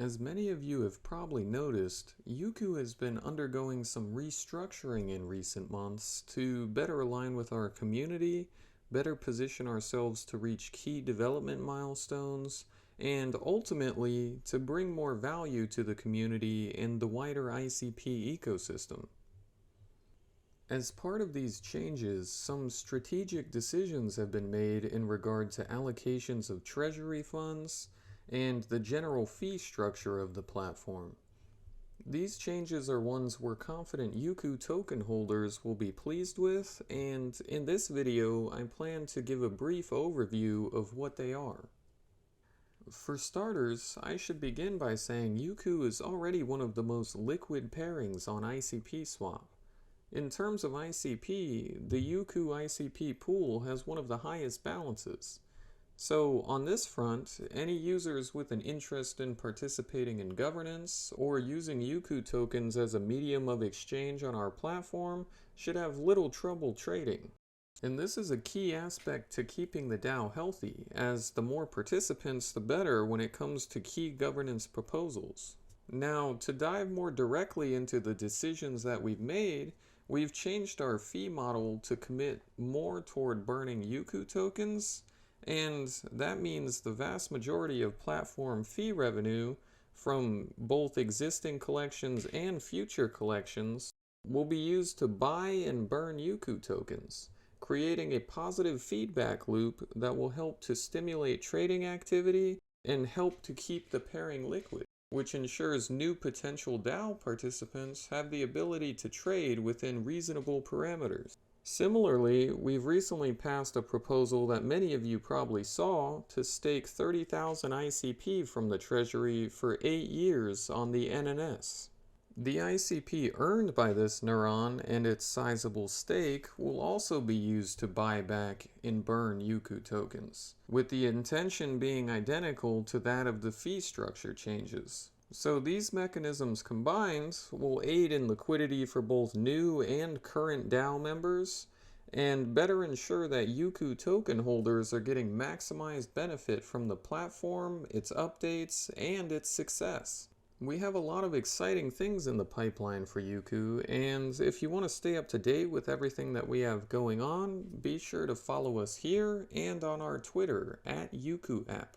As many of you have probably noticed, Yuku has been undergoing some restructuring in recent months to better align with our community, better position ourselves to reach key development milestones, and ultimately to bring more value to the community and the wider ICP ecosystem. As part of these changes, some strategic decisions have been made in regard to allocations of treasury funds and the general fee structure of the platform. These changes are ones we're confident Yuku token holders will be pleased with, and in this video I plan to give a brief overview of what they are. For starters, I should begin by saying Yuku is already one of the most liquid pairings on ICP Swap. In terms of ICP, the Yuku ICP pool has one of the highest balances. So on this front, any users with an interest in participating in governance or using Yuku tokens as a medium of exchange on our platform should have little trouble trading. And this is a key aspect to keeping the DAO healthy, as the more participants the better when it comes to key governance proposals. Now, to dive more directly into the decisions that we've made, we've changed our fee model to commit more toward burning Yuku tokens, and that means the vast majority of platform fee revenue from both existing collections and future collections will be used to buy and burn Yuku tokens, creating a positive feedback loop that will help to stimulate trading activity and help to keep the pairing liquid, which ensures new potential DAO participants have the ability to trade within reasonable parameters. Similarly, we've recently passed a proposal that many of you probably saw to stake 30,000 ICP from the treasury for 8 years on the NNS. The ICP earned by this neuron and its sizable stake will also be used to buy back and burn Yuku tokens, with the intention being identical to that of the fee structure changes. So these mechanisms combined will aid in liquidity for both new and current DAO members, and better ensure that Yuku token holders are getting maximized benefit from the platform, its updates, and its success. We have a lot of exciting things in the pipeline for Yuku, and if you want to stay up to date with everything that we have going on, be sure to follow us here and on our Twitter @YukuApp.